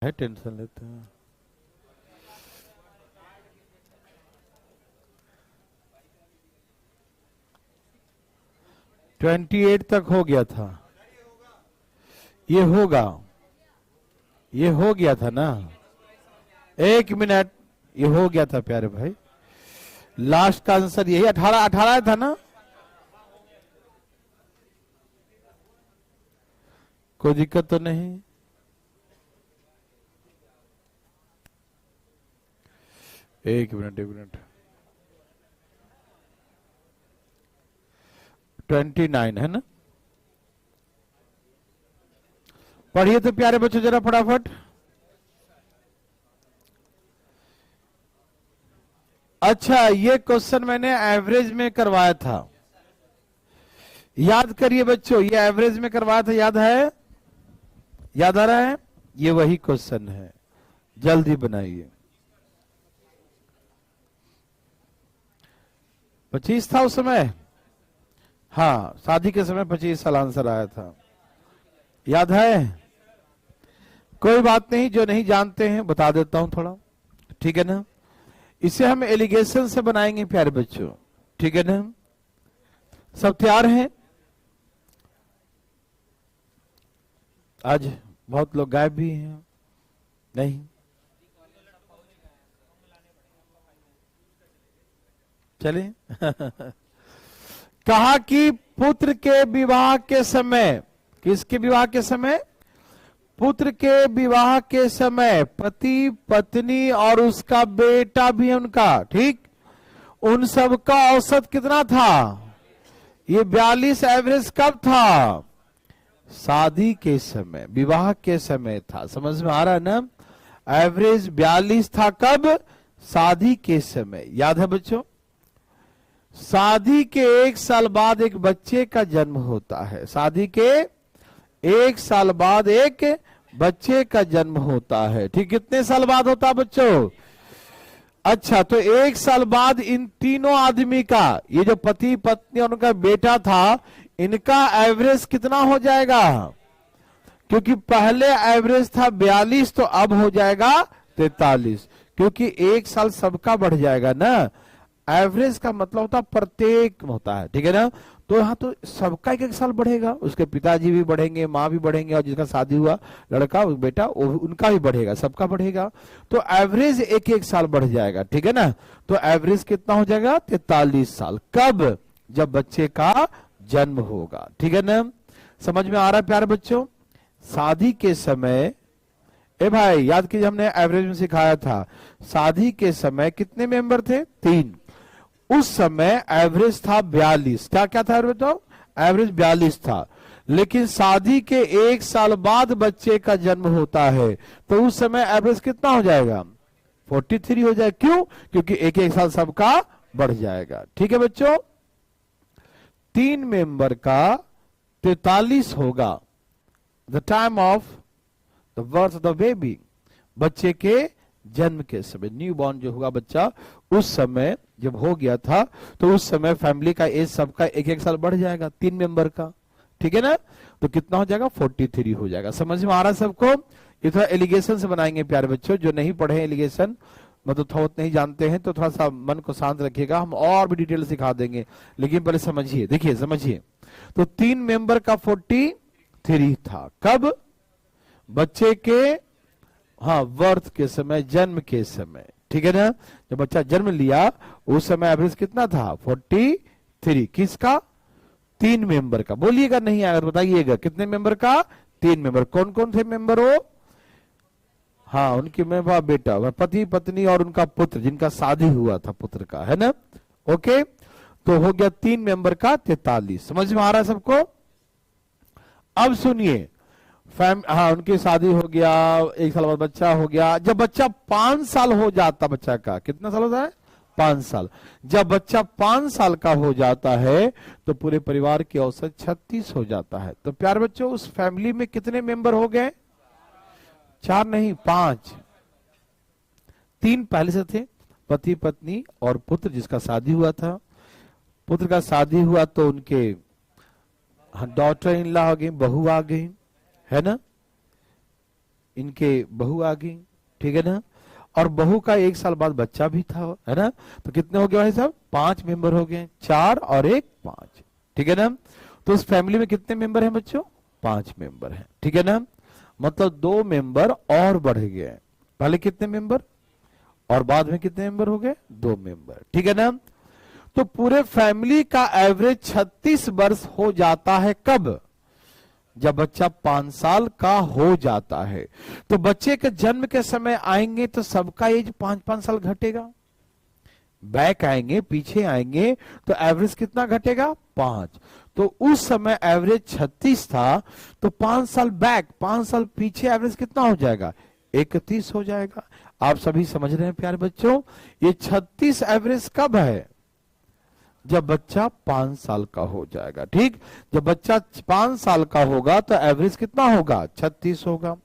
है, टेंशन लेते हैं। ट्वेंटी 28 तक हो गया था, ये होगा, ये हो गया था ना। एक मिनट, ये हो गया था प्यारे भाई। लास्ट का आंसर यही 18 था ना। कोई दिक्कत तो नहीं। एक मिनट 29 है ना। पढ़िए तो प्यारे बच्चों जरा फटाफट। अच्छा, ये क्वेश्चन मैंने एवरेज में करवाया था, याद करिए बच्चों, ये एवरेज में करवाया था, याद है, याद आ रहा है? ये वही क्वेश्चन है, जल्दी बनाइए। 25 था उस समय, हाँ शादी के समय 25 साल आंसर आया था, याद है? कोई बात नहीं, जो नहीं जानते हैं बता देता हूं थोड़ा, ठीक है ना। इसे हम एलिगेशन से बनाएंगे प्यारे बच्चों, ठीक है ना। सब तैयार हैं? आज बहुत लोग गायब भी हैं, नहीं चले कहा कि पुत्र के विवाह के समय, किसके विवाह के समय? पुत्र के विवाह के समय पति पत्नी और उसका बेटा भी उनका, ठीक, उन सब का औसत कितना था? ये 42 एवरेज कब था? शादी के समय, विवाह के समय था। समझ में आ रहा है ना? एवरेज 42 था कब? शादी के समय। याद है बच्चों? शादी के 1 साल बाद एक बच्चे का जन्म होता है, शादी के 1 साल बाद एक बच्चे का जन्म होता है, ठीक। कितने साल बाद होता है बच्चों? अच्छा, तो 1 साल बाद इन तीनों आदमी का, ये जो पति पत्नी और उनका बेटा था, इनका एवरेज कितना हो जाएगा? क्योंकि पहले एवरेज था 42, तो अब हो जाएगा 43, क्योंकि 1 साल सबका बढ़ जाएगा ना। एवरेज का मतलब होता प्रत्येक होता है, ठीक है ना। तो यहाँ तो सबका 1 साल बढ़ेगा, उसके पिताजी भी बढ़ेंगे, माँ भी बढ़ेंगे, और जिसका शादी हुआ लड़का बेटा उनका भी बढ़ेगा, सबका बढ़ेगा। तो एवरेज 1 साल बढ़ जाएगा, ठीक है ना। तो एवरेज कितना हो जाएगा? 43 साल। कब? जब बच्चे का जन्म होगा, ठीक है ना। समझ में आ रहा है प्यारे बच्चों? शादी के समय, ए भाई याद कीजिए, हमने एवरेज में सिखाया था, शादी के समय कितने मेंबर थे? 3। उस समय एवरेज था 42। क्या क्या था बताओ? एवरेज 42 था। लेकिन शादी के 1 साल बाद बच्चे का जन्म होता है, तो उस समय एवरेज कितना हो जाएगा? 43 हो जाएगा। क्यों? क्योंकि 1 साल सबका बढ़ जाएगा, ठीक है बच्चों। 3 मेंबर का 43 होगा, the time of the birth of the baby, बच्चे के जन्म के समय, न्यू बॉर्न जो होगा बच्चा, उस समय जब हो गया था, तो उस समय फैमिली का एज सबका 1 साल बढ़ जाएगा, 3 मेंबर का, ठीक है ना। तो कितना हो जाएगा? 43 हो जाएगा। समझ में आ रहा है सबको? ये थोड़ा एलिगेशन से बनाएंगे प्यारे बच्चों, जो नहीं पढ़े एलिगेशन, मतलब थोड़ा नहीं जानते हैं, तो थोड़ा सा मन को शांत रखिएगा, हम और भी डिटेल सिखा देंगे, लेकिन पहले समझिए, देखिए समझिए। तो 3 मेंबर का 43 था, कब? बच्चे के, हाँ, बर्थ के समय, जन्म के समय, ठीक है ना। जब बच्चा जन्म लिया उस समय एवरेज कितना था? 43। किसका? 3 मेंबर का। बोलिएगा नहीं अगर बताइएगा, कितने मेंबर का? 3 मेंबर। कौन कौन थे मेंबर हो? हाँ, उनके मेंबर, बेटा, पति पत्नी और उनका पुत्र, जिनका शादी हुआ था पुत्र का, है ना। ओके, तो हो गया 3 मेंबर का 43। समझ में आ रहा है सबको? अब सुनिए, हाँ, उनकी शादी हो गया, 1 साल बाद बच्चा हो गया। जब बच्चा 5 साल हो जाता, बच्चा का कितना साल होता है? 5 साल। जब बच्चा 5 साल का हो जाता है, तो पूरे परिवार की औसत 36 हो जाता है। तो प्यारे बच्चों, उस फैमिली में कितने मेंबर हो गए? 4 नहीं, 5। 3 पहले से थे, पति पत्नी और पुत्र जिसका शादी हुआ था। पुत्र का शादी हुआ तो उनके डॉटर इन लॉ आ गई, बहू आ गई, है ना। इनके बहू आ गई, ठीक है ना, और बहू का 1 साल बाद बच्चा भी था, है ना, तो कितने हो गए भाई साहब, 5 मेंबर हो गए, 4 और 1 5, ठीक है ना। तो उस फैमिली में कितने मेंबर हैं बच्चों, 5 मेंबर हैं, ठीक है ना, मतलब 2 मेंबर और बढ़ गए, पहले कितने मेंबर और बाद में कितने मेंबर हो गए, 2 मेंबर, ठीक है ना। तो पूरे फैमिली का एवरेज 36 वर्ष हो जाता है, कब, जब बच्चा 5 साल का हो जाता है। तो बच्चे के जन्म के समय आएंगे तो सबका एज 5-5 साल घटेगा, बैक आएंगे पीछे आएंगे तो एवरेज कितना घटेगा, 5। तो उस समय एवरेज 36 था, तो 5 साल बैक 5 साल पीछे एवरेज कितना हो जाएगा, 31 हो जाएगा। आप सभी समझ रहे हैं प्यारे बच्चों, ये 36 एवरेज कब है, जब बच्चा 5 साल का हो जाएगा, ठीक। जब बच्चा 5 साल का होगा तो एवरेज कितना होगा, 36 होगा,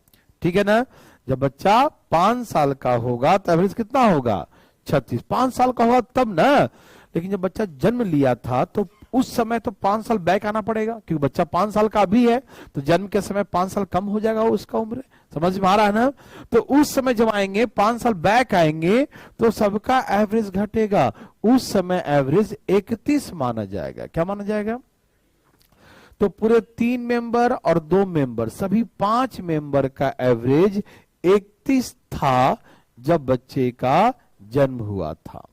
ठीक है ना। जब बच्चा 5 साल का होगा तो एवरेज कितना होगा, 36। 5 साल का होगा तब ना, लेकिन जब बच्चा जन्म लिया था तो उस समय तो 5 साल बैक आना पड़ेगा, क्योंकि बच्चा 5 साल का अभी है, तो जन्म के समय 5 साल कम हो जाएगा उसका उम्र, समझ में आ रहा है ना। तो उस समय जब आएंगे 5 साल बैक आएंगे तो सबका एवरेज घटेगा, उस समय एवरेज 31 माना जाएगा। क्या माना जाएगा, तो पूरे 3 मेंबर और 2 मेंबर सभी 5 मेंबर का एवरेज 31 था जब बच्चे का जन्म हुआ था।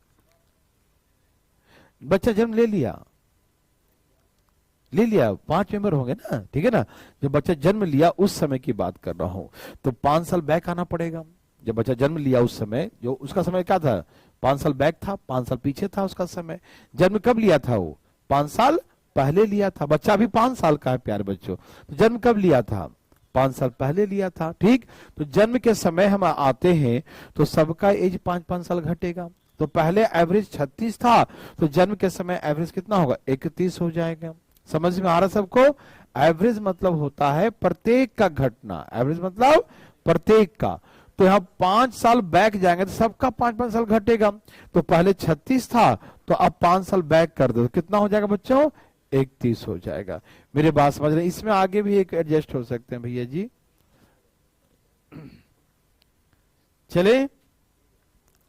बच्चा जन्म ले लिया 5 मेंबर होंगे ना, ठीक है ना। जब बच्चा जन्म लिया उस समय की बात कर रहा हूं, तो 5 साल बैक आना पड़ेगा। जब बच्चा जन्म लिया उस समय, जो उसका समय क्या था, 5 साल बैक था, 5 साल पीछे था उसका समय। जन्म कब लिया था, वो 5 साल पहले लिया था। बच्चा अभी 5 साल का है प्यारे बच्चों, तो जन्म कब लिया था, 5 साल पहले लिया था, ठीक। तो जन्म के समय हम आते हैं तो सबका एज 5-5 साल घटेगा। तो पहले एवरेज 36 था, तो जन्म के समय एवरेज कितना होगा, 31 हो जाएगा। समझ में आ रहा सबको। एवरेज मतलब होता है प्रत्येक का घटना, एवरेज मतलब प्रत्येक का। तो यहाँ 5 साल बैक जाएंगे तो सबका 5-5 साल घटेगा। तो पहले 36 था, तो अब 5 साल बैक कर दो, तो कितना हो जाएगा बच्चों, 31 हो जाएगा। मेरे बात समझ रहे, इसमें आगे भी एक एडजस्ट हो सकते हैं भैया जी, चले,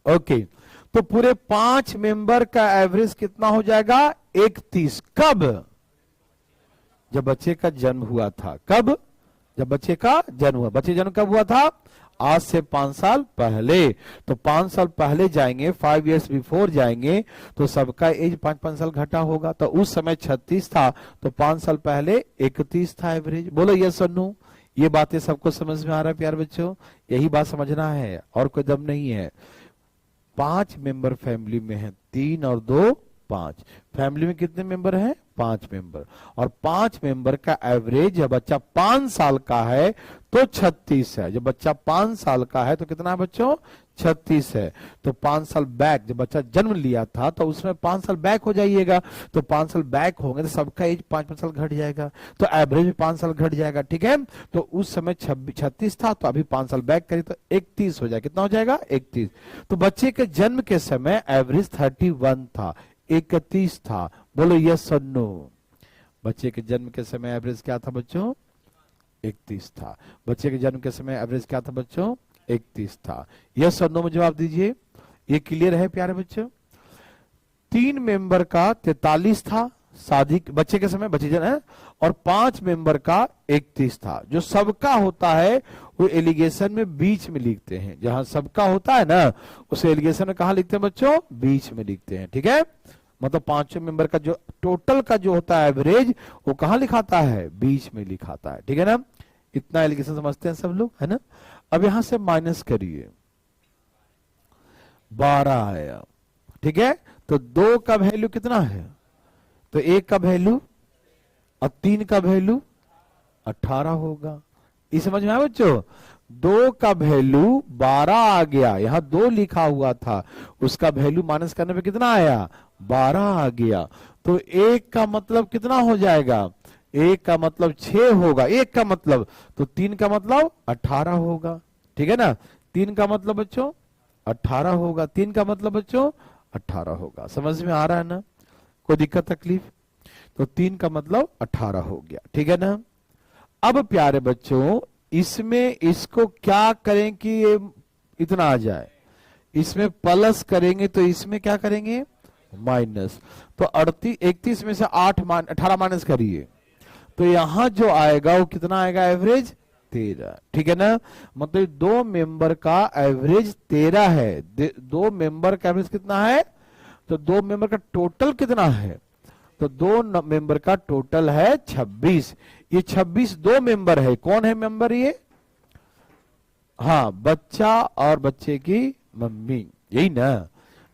ओके। तो पूरे 5 मेंबर का एवरेज कितना हो जाएगा, 31। कब, जब बच्चे का जन्म हुआ था। कब, जब बच्चे का जन्म हुआ। बच्चे जन्म कब हुआ था, आज से 5 साल पहले। तो 5 साल पहले जाएंगे, 5 years बिफोर जाएंगे, तो सबका एज 5-5 साल घटा होगा। तो उस समय 36 था, तो 5 साल पहले 31 था एवरेज। बोलो यस और नो। ये बातें सबको समझ में आ रहा है प्यारे बच्चों, यही बात समझना है और कोई दम नहीं है। 5 मेंबर फैमिली में है, 3 और 2 5। फैमिली में कितने मेंबर हैं, 5 मेंबर। और 5 मेंबर का एवरेज, जब बच्चा 5 साल का है तो 36 है। जब बच्चा 5 साल का है तो कितना है बच्चों, 36 है। तो 5 साल बैक, जब बच्चा जन्म लिया था तो उसमें 5 साल बैक हो जाइएगा। तो 5 साल बैक होंगे तो सबका एज 5-5 साल घट जाएगा, तो एवरेज में 5 साल घट जाएगा, ठीक है। तो उस समय 36 था, तो अभी 5 साल बैक करिए तो 31 हो जाएगा। कितना हो जाएगा, 31। तो बच्चे के जन्म के समय एवरेज 31 था, 31 था। बोलो यस और नो। बच्चे के जन्म के समय एवरेज क्या था बच्चों, 31 था। बच्चे के जन्म के समय एवरेज क्या था बच्चों, 31 था। यस और नो में जवाब दीजिए। ये क्लियर है प्यारे बच्चों। 3 मेंबर का 43 था शादी बच्चे के समय, बच्चे जन है, और 5 मेंबर का 31 था। जो सबका होता है वो एलिगेशन में बीच में लिखते हैं। जहां सबका होता है ना, उसे एलिगेशन में कहा लिखते हैं बच्चों, बीच में लिखते हैं, ठीक है। मतलब 5 मेंबर का जो टोटल का जो होता है एवरेज, वो कहां लिखाता है, बीच में लिखाता है, ठीक है ना। इतना एलिगेशन समझते हैं सब लोग, है ना। अब यहां से माइनस करिए, 12 आया, ठीक है। तो 2 का वैल्यू कितना है, तो 1 का वैल्यू और 3 का वैल्यू 18 होगा। ये समझ में आया बच्चों। 2 का वैल्यू 12 आ गया, यहां 2 लिखा हुआ था, उसका वैल्यू माइनस करने पे कितना आया, 12 आ गया। तो 1 का मतलब कितना हो जाएगा, 1 का मतलब 6 होगा, 1 का मतलब, तो 3 का मतलब 18 होगा, ठीक है ना। 3 का मतलब बच्चों 18 होगा, 3 का मतलब बच्चों 18 होगा। समझ में आ रहा है ना, कोई दिक्कत तकलीफ। तो 3 का मतलब 18 हो गया, ठीक है ना। अब प्यारे बच्चों इसमें इसको क्या करें कि ये इतना आ जाए, इसमें प्लस करेंगे तो इसमें क्या करेंगे माइनस। तो 31 में से 18 माइनस करिए तो यहां जो आएगा वो कितना आएगा एवरेज 13। ठीक है ना, मतलब दो मेंबर का एवरेज 13 है। दो मेंबर का एवरेज कितना है, तो दो मेंबर का टोटल कितना है, तो दो मेंबर का टोटल है 26। ये 26 दो मेंबर है। कौन है मेंबर ये, हाँ बच्चा और बच्चे की मम्मी, यही ना,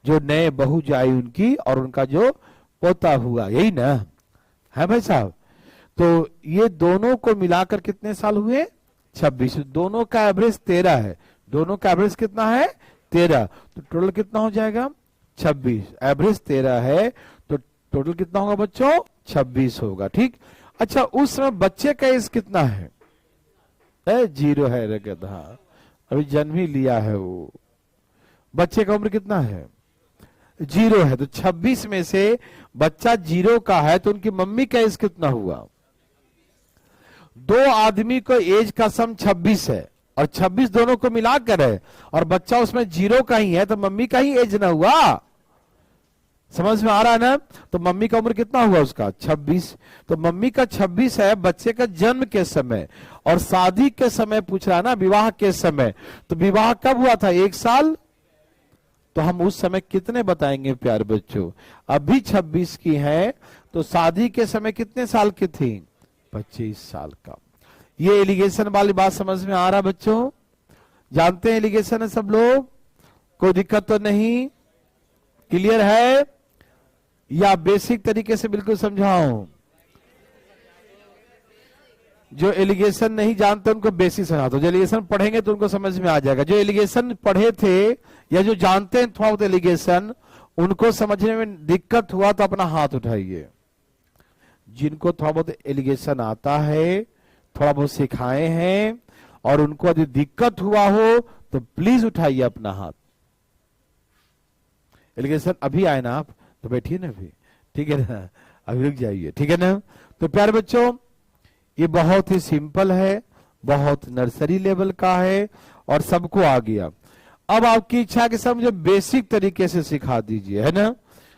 जो नए बहू जाई उनकी और उनका जो पोता हुआ, यही ना है भाई साहब। तो ये दोनों को मिलाकर कितने साल हुए 26। दोनों का एवरेज 13 है, दोनों का एवरेज कितना है 13, तो टोटल कितना हो जाएगा 26। एवरेज 13 है तो टोटल कितना होगा बच्चों 26 होगा। ठीक, अच्छा उस समय बच्चे का एज कितना है, 0 है रे गधा, अभी जन्म ही लिया है वो, बच्चे का उम्र कितना है 0 है। तो 26 में से बच्चा 0 का है तो उनकी मम्मी का एज कितना हुआ, दो आदमी को एज का सम 26 है और 26 दोनों को मिलाकर है और बच्चा उसमें 0 का ही है तो मम्मी का ही एज ना हुआ। समझ में आ रहा है ना, तो मम्मी का उम्र कितना हुआ उसका 26। तो मम्मी का 26 है बच्चे का जन्म के समय, और शादी के समय पूछ रहा है ना, विवाह के समय। तो विवाह कब हुआ था 1 साल, तो हम उस समय कितने बताएंगे प्यारे बच्चों, अभी 26 की है तो शादी के समय कितने साल की थी 25 साल का। ये एलिगेशन वाली बात समझ में आ रहा बच्चों, जानते हैं एलिगेशन है सब लोग, कोई दिक्कत तो नहीं, क्लियर है या बेसिक तरीके से बिल्कुल समझाऊं। जो एलिगेशन नहीं जानते उनको बेसिक समझाता हूं, जो एलिगेशन पढ़ेंगे तो उनको समझ में आ जाएगा। जो एलिगेशन पढ़े थे या जो जानते हैं थोड़ा बहुत एलिगेशन, उनको समझने में दिक्कत हुआ तो अपना हाथ उठाइए। जिनको थोड़ा बहुत एलिगेशन आता है, थोड़ा बहुत सिखाए हैं और उनको यदि दिक्कत हुआ हो तो प्लीज उठाइए अपना हाथ। एलिगेशन अभी आए ना आप तो बैठिए ना अभी, ठीक है ना, अभी रुक जाइए, ठीक है ना। तो प्यारे बच्चों ये बहुत ही सिंपल है, बहुत नर्सरी लेवल का है और सबको आ गया। अब आपकी इच्छा के सब मुझे बेसिक तरीके से सिखा दीजिए, है ना।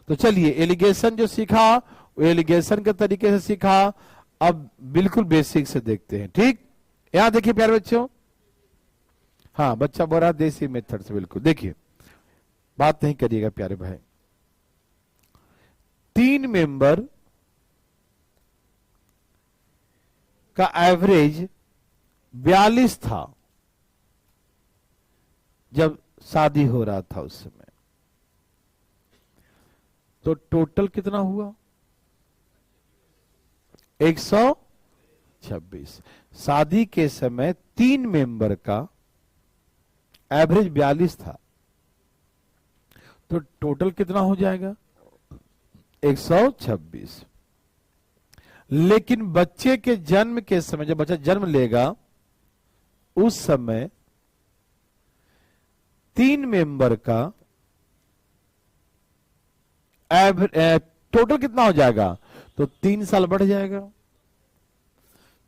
तो चलिए एलिगेशन जो सीखा वो एलिगेशन के तरीके से सीखा, अब बिल्कुल बेसिक से देखते हैं। ठीक, यहां देखिए प्यारे बच्चों, हाँ बच्चा बोल रहा देसी मेथड से, बिल्कुल देखिए बात नहीं करिएगा प्यारे भाई। 3 मेंबर का एवरेज 42 था जब शादी हो रहा था उस समय, तो टोटल कितना हुआ 126। शादी के समय 3 मेंबर का एवरेज 42 था तो टोटल कितना हो जाएगा 126। लेकिन बच्चे के जन्म के समय, जब बच्चा जन्म लेगा उस समय 3 मेंबर का टोटल कितना हो जाएगा, तो 3 साल बढ़ जाएगा,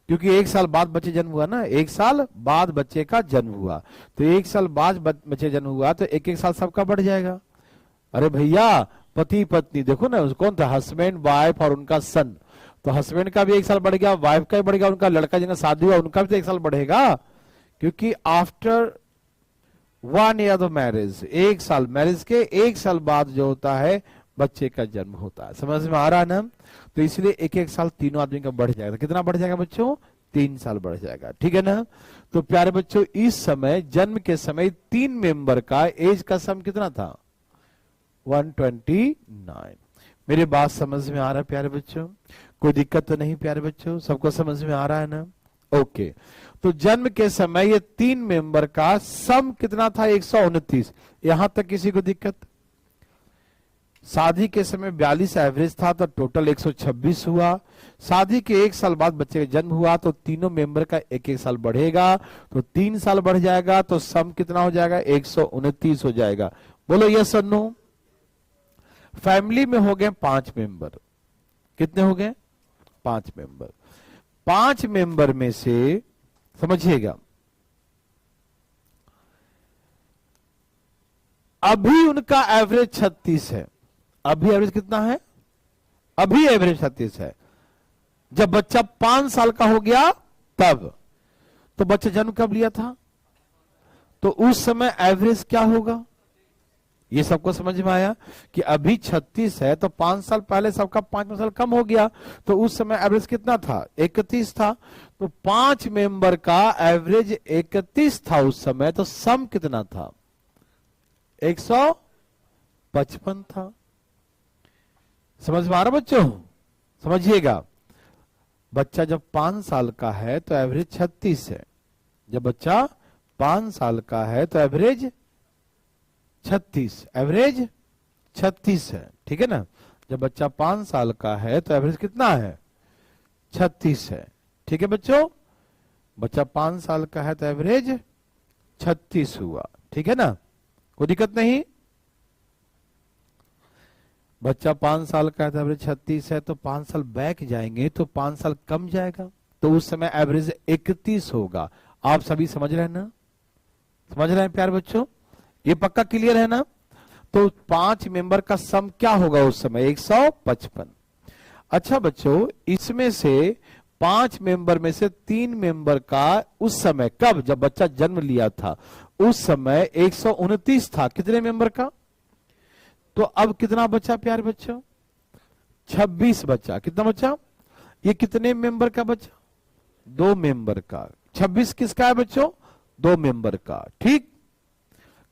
क्योंकि 1 साल बाद बच्चे जन्म हुआ ना, 1 साल बाद बच्चे का जन्म हुआ, तो 1 साल बाद बच्चे जन्म हुआ तो 1-1 साल सबका बढ़ जाएगा। अरे भैया पति पत्नी देखो ना, कौन था हस्बैंड वाइफ और उनका सन, तो हस्बैंड का भी 1 साल बढ़ गया, वाइफ का भी बढ़ गया, उनका लड़का जिनका शादी हुआ उनका भी तो 1 साल बढ़ेगा, क्योंकि आफ्टर 1 ईयर ऑफ मैरिज, 1 साल मैरिज के 1 साल बाद जो होता है बच्चे का जन्म होता है। समझ में आ रहा है ना, तो इसलिए 1-1 साल तीनों आदमी का बढ़ जाएगा। कितना बढ़ जाएगा बच्चों 3 साल बढ़ जाएगा, ठीक है ना। तो प्यारे बच्चों इस समय जन्म के समय 3 मेंबर का एज का सम कितना था 129। मेरी बात समझ में आ रहा है प्यारे बच्चों, कोई दिक्कत तो नहीं प्यारे बच्चों, सबको समझ में आ रहा है ना। ओके, तो जन्म के समय ये 3 मेंबर का सम कितना था 129, यहां तक किसी को दिक्कत। शादी के समय 42 एवरेज था तो टोटल 126 हुआ। शादी के 1 साल बाद बच्चे का जन्म हुआ तो तीनों मेंबर का 1-1 साल बढ़ेगा, तो 3 साल बढ़ जाएगा, तो सम कितना हो जाएगा 129 हो जाएगा। बोलो यस और नो। फैमिली में हो गए 5 मेंबर, कितने हो गए 5 मेंबर। 5 मेंबर में से समझिएगा अभी उनका एवरेज 36 है। अभी एवरेज कितना है? अभी एवरेज 36 है। जब बच्चा 5 साल का हो गया तब, तो बच्चा जन्म कब लिया था, तो उस समय एवरेज क्या होगा? ये सबको समझ में आया कि अभी 36 है तो 5 साल पहले सबका 5 साल कम हो गया, तो उस समय एवरेज कितना था? 31 था। तो 5 मेंबर का एवरेज 31 था उस समय, तो सम कितना था? 155 था। समझ में आ रहा बच्चों? समझिएगा, बच्चा जब 5 साल का है तो एवरेज 36 है। जब बच्चा 5 साल का है तो एवरेज 36, एवरेज 36 है, ठीक है ना। जब बच्चा 5 साल का है तो एवरेज कितना है? 36 है, ठीक है बच्चों। बच्चा 5 साल का है तो एवरेज 36 हुआ, ठीक है ना, कोई दिक्कत नहीं। बच्चा 5 साल का है तो एवरेज 36 है, तो 5 साल बैक जाएंगे तो 5 साल कम जाएगा, तो उस समय एवरेज 31 होगा। आप सभी समझ रहे हैं ना? समझ रहे हैं प्यारे बच्चों? ये पक्का क्लियर है ना? तो 5 मेंबर का सम क्या होगा उस समय? 155। अच्छा बच्चों, इसमें से 5 मेंबर में से 3 मेंबर का उस समय, कब? जब बच्चा जन्म लिया था उस समय 129 था। कितने मेंबर का? तो अब कितना बचा प्यारे बच्चों? 26 बचा। कितना बचा? ये कितने मेंबर का बचा? 2 मेंबर का। 26 किसका है बच्चों? 2 मेंबर का, ठीक।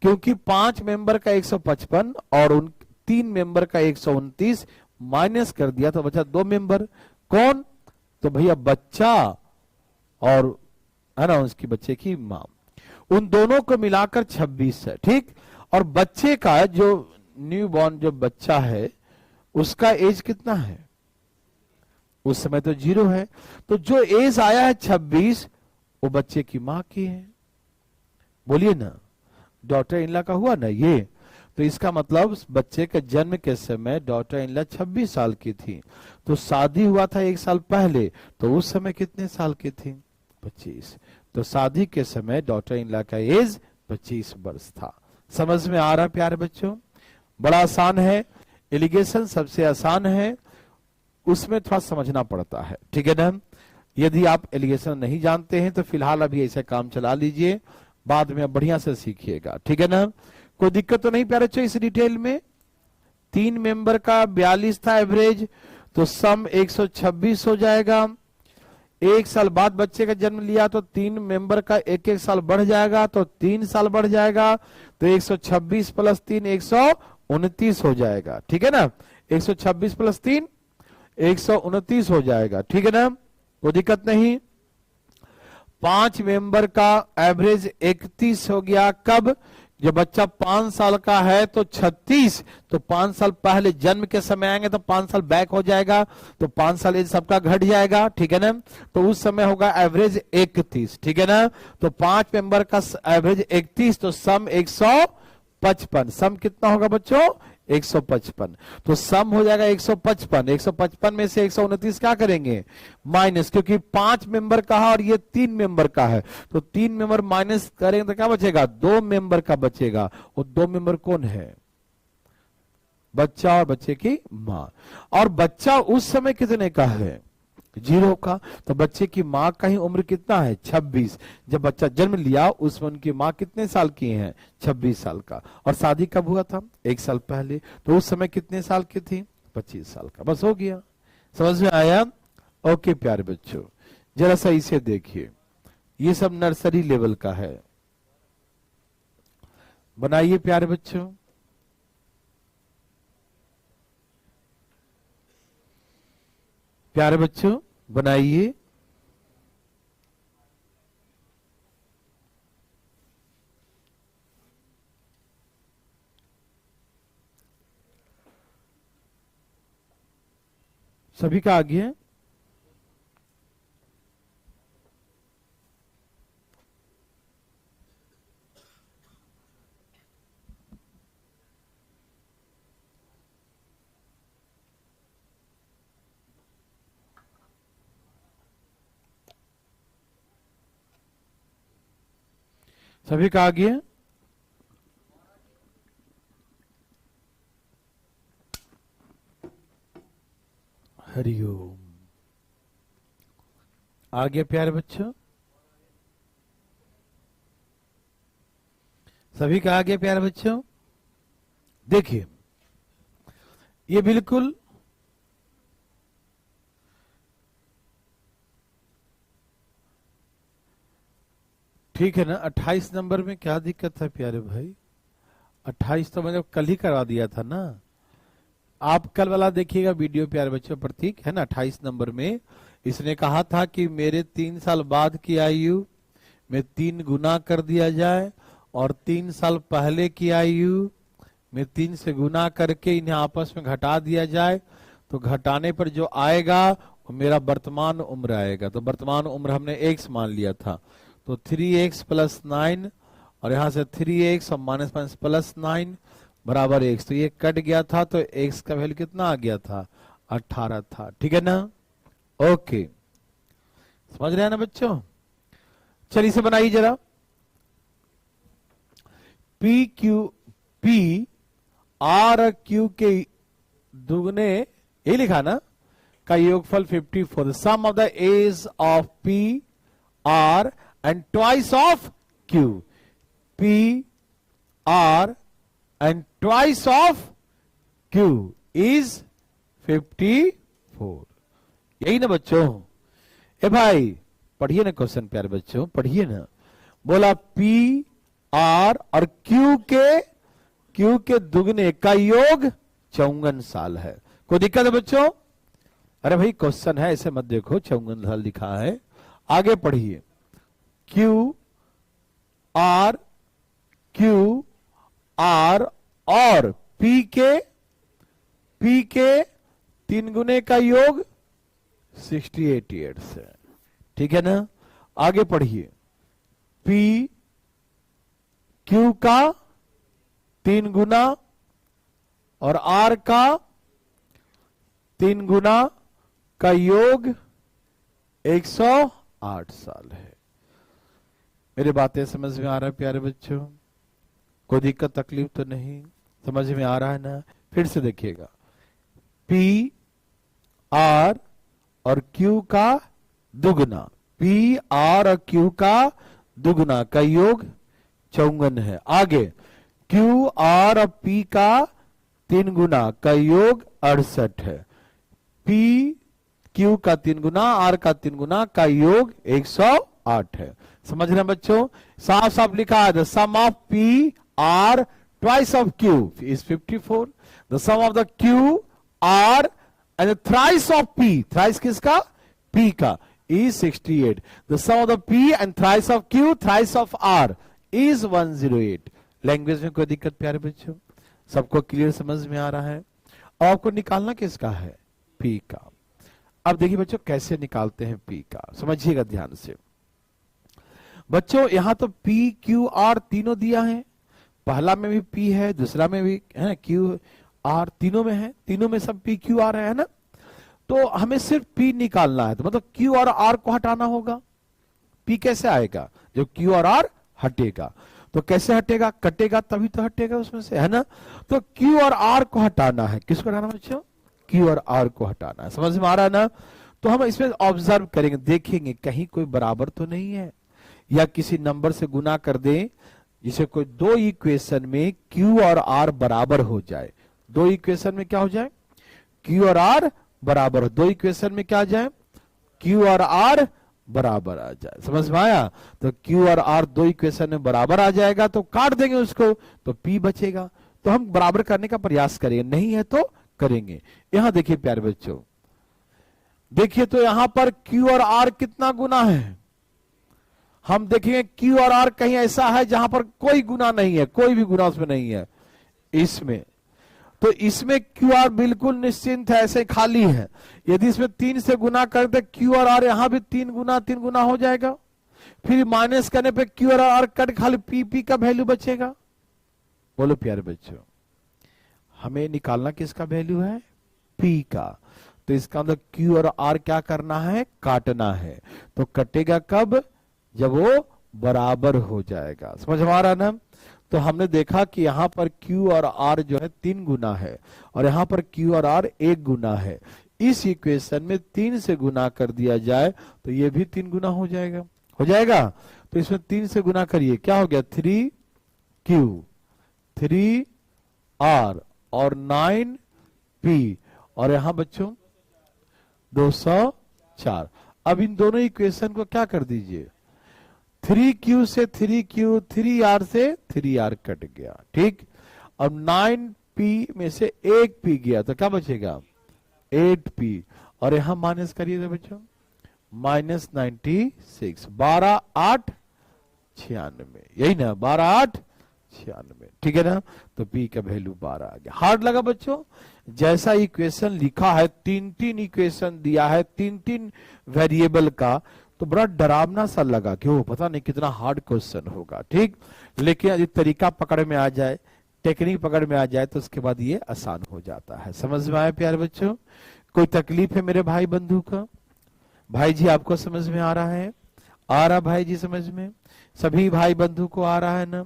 क्योंकि 5 मेंबर का 155 और उन 3 मेंबर का 129 माइनस कर दिया तो बचा 2 मेंबर। कौन? तो भैया बच्चा और, है ना, उसकी बच्चे की मां। उन दोनों को मिलाकर 26 है, ठीक। और बच्चे का जो न्यू बॉर्न जो बच्चा है उसका एज कितना है? उस समय तो 0 है। तो जो एज आया है 26 वो बच्चे की मां की है। बोलिए ना, डॉटर इनला का हुआ ना ये। तो इसका मतलब बच्चे के जन्म के समय डॉटर इनला 26 साल की थी, तो शादी हुआ था 1 साल पहले, तो उस समय कितने साल की थी? 25। तो शादी के समय डॉटर इनला का एज 25 वर्ष था। समझ में आ रहा प्यारे बच्चों? बड़ा आसान है, एलिगेशन सबसे आसान है, उसमें थोड़ा समझना पड़ता है, ठीक है ना। यदि आप एलिगेशन नहीं जानते हैं तो फिलहाल अभी ऐसे काम चला लीजिए, बाद में बढ़िया से सीखिएगा, ठीक है ना। कोई दिक्कत तो नहीं प्यारे बच्चों इस डिटेल में? 3 मेंबर का 42 था एवरेज, तो सम 126 हो जाएगा। 1 साल बाद बच्चे का जन्म लिया तो 3 मेंबर का 1-1 साल बढ़ जाएगा, तो 3 साल बढ़ जाएगा, तो 126 प्लस 3 129 हो जाएगा, ठीक है ना। 126 प्लस 3 129 हो जाएगा, ठीक है ना, कोई दिक्कत नहीं। 5 मेंबर का एवरेज 31 हो गया। कब? जब बच्चा 5 साल का है तो 36, तो 5 साल पहले जन्म के समय आएंगे तो 5 साल बैक हो जाएगा, तो 5 साल एज सबका घट जाएगा, ठीक है ना। तो उस समय होगा एवरेज 31, ठीक है ना। तो 5 मेंबर का एवरेज 31, तो सम 155। सम कितना होगा बच्चों? 155। तो सम हो जाएगा 155। 155 में से 129 क्या करेंगे? माइनस, क्योंकि 5 मेंबर का है और ये 3 मेंबर का है, तो 3 मेंबर माइनस करेंगे तो क्या बचेगा? 2 मेंबर का बचेगा। और 2 मेंबर कौन है? बच्चा और बच्चे की मां। और बच्चा उस समय कितने का है? 0 का। तो बच्चे की मां का ही उम्र कितना है? 26। जब बच्चा जन्म लिया उसमें उनकी मां कितने साल की है? 26 साल का। और शादी कब हुआ था? 1 साल पहले, तो उस समय कितने साल की थी? 25 साल का। बस हो गया। समझ में आया? ओके प्यारे बच्चों, जरा सा इसे देखिए, ये सब नर्सरी लेवल का है। बनाइए प्यारे बच्चों। प्यारे बच्चों बनाइए। सभी का आ गया? सभी का आ गया? हरिओम। आगे प्यारे बच्चों, सभी का आगे प्यारे बच्चों, देखिए ये बिल्कुल ठीक है ना। 28 नंबर में क्या दिक्कत है प्यारे भाई? 28 तो मैंने कल ही करवा दिया था ना। आप कल वाला देखिएगा वीडियो प्यारे बच्चों, प्रतीक है ना। 28 नंबर में इसने कहा था कि मेरे 3 साल बाद की आयु में 3 गुना कर दिया जाए और 3 साल पहले की आयु में 3 से गुना करके इन्हें आपस में घटा दिया जाए, तो घटाने पर जो आएगा वो मेरा वर्तमान उम्र आएगा। तो वर्तमान उम्र हमने x मान लिया था, तो 3x + 9 और यहां से 3x और माइनस प्लस 9 बराबर x। तो ये कट गया था, तो x का वैल्यू कितना आ गया था? 18 था। ठीक है ना? ओके, समझ रहे हैं ना बच्चों? चलिए इसे बनाइए जरा। P R Q के दुगने, ये लिखा ना, का योगफल 54। The sum of the age of P R and twice of Q. P R and twice of Q is 54। यही ना बच्चों? ए भाई पढ़िए ना क्वेश्चन प्यारे बच्चों, पढ़िए ना। बोला P R और Q के दुगने का योग 54 साल है। कोई दिक्कत है बच्चों? अरे भाई क्वेश्चन है, ऐसे मत देखो, 54 साल लिखा है। आगे पढ़िए। Q R और P के 3 गुने का योग 68 ईयर्स है। ठीक है ना? आगे पढ़िए। P Q का 3 गुना और R का 3 गुना का योग 108 साल है। मेरी बातें समझ में आ रहा है प्यारे बच्चों? कोई दिक्कत तकलीफ तो नहीं? समझ में आ रहा है ना? फिर से देखिएगा। P R और Q का दुगना, P R और Q का दुगना का योग 54 है। आगे Q R और P का 3 गुना का योग 68 है। P Q का 3 गुना, R का 3 गुना का योग 108 है। समझ रहे हैं बच्चों? साफ साफ लिखा है, the sum of P R twice of Q is 54. The sum of the Q R and the thrice of P, thrice किसका? P का, is 68. The sum of the P and thrice of Q, thrice of R is 108. Language में कोई दिक्कत प्यारे बच्चों? सबको clear समझ में आ रहा है? और आपको निकालना किसका है? P का। अब देखिए बच्चों कैसे निकालते हैं P का, समझिएगा ध्यान से बच्चों। यहां तो P Q R तीनों दिया है, पहला में भी P है, दूसरा में भी है, Q R तीनों में है, तीनों में सब P Q R है ना। तो हमें सिर्फ P निकालना है, तो मतलब Q और R को हटाना होगा। P कैसे आएगा? जब Q और R हटेगा। तो कैसे हटेगा? कटेगा तभी तो हटेगा उसमें से, है ना। तो Q और R को हटाना है। किसको हटाना बच्चों? Q और R को हटाना है। समझ में आ रहा है ना? तो हम इसमें ऑब्जर्व करेंगे, देखेंगे कहीं कोई बराबर तो नहीं है, या किसी नंबर से गुना कर दें जिसे कोई दो इक्वेशन में Q और R बराबर हो जाए। दो इक्वेशन में क्या हो जाए? Q और R बराबर। दो इक्वेशन में क्या आ जाए? Q और R बराबर आ जाए। समझ में आया? तो Q और R दो इक्वेशन में बराबर आ जाएगा, तो काट देंगे उसको, तो P बचेगा। तो हम बराबर करने का प्रयास करेंगे, नहीं है तो करेंगे। यहां देखिए प्यारे बच्चों, देखिए तो यहां पर Q और R कितना गुना है? हम देखेंगे Q और R कहीं ऐसा है जहां पर कोई गुना नहीं है, कोई भी गुना उसमें नहीं है। इसमें तो इसमें Q R बिल्कुल निश्चिंत है, ऐसे खाली है। यदि इसमें 3 से गुना कर दे Q और R, यहां भी 3 गुना हो जाएगा। फिर माइनस करने पे Q और R कट, खाली P का वैल्यू बचेगा। बोलो प्यारे बच्चों, हमें निकालना किसका वैल्यू है? P का। तो इसका मतलब Q और R क्या करना है? काटना है। तो कटेगा कब? जब वो बराबर हो जाएगा। समझ में आ रहा ना? तो हमने देखा कि यहाँ पर Q और R जो है 3 गुना है और यहाँ पर Q और R 1 गुना है। इस इक्वेशन में 3 से गुना कर दिया जाए तो ये भी 3 गुना हो जाएगा, हो जाएगा। तो इसमें 3 से गुना करिए, क्या हो गया 3Q 3R और 9P और यहां बच्चों 204। अब इन दोनों इक्वेशन को क्या कर दीजिए, 3Q से 3Q 3R से 3R कट गया, ठीक। अब 9P में से 1P गया तो क्या बचेगा 8P और यहां माइनस करिए बच्चों -96, 12 8 96, यही ना 12 8 96, ठीक है ना। तो P का वैल्यू 12 आ गया। हार्ड लगा बच्चों? जैसा इक्वेशन लिखा है, 3 इक्वेशन दिया है 3 वेरिएबल का, तो बड़ा डरावना सा लगा कि वो पता नहीं कितना हार्ड क्वेश्चन होगा, ठीक। लेकिन यदि तरीका पकड़ में आ जाए, टेक्निक पकड़ में आ जाए तो उसके बाद ये आसान हो जाता है। समझ में आया प्यारे बच्चों? कोई तकलीफ है मेरे भाई बंधु का? भाई जी आपको समझ में आ रहा है? आ रहा भाई जी समझ में? सभी भाई बंधु को आ रहा है ना?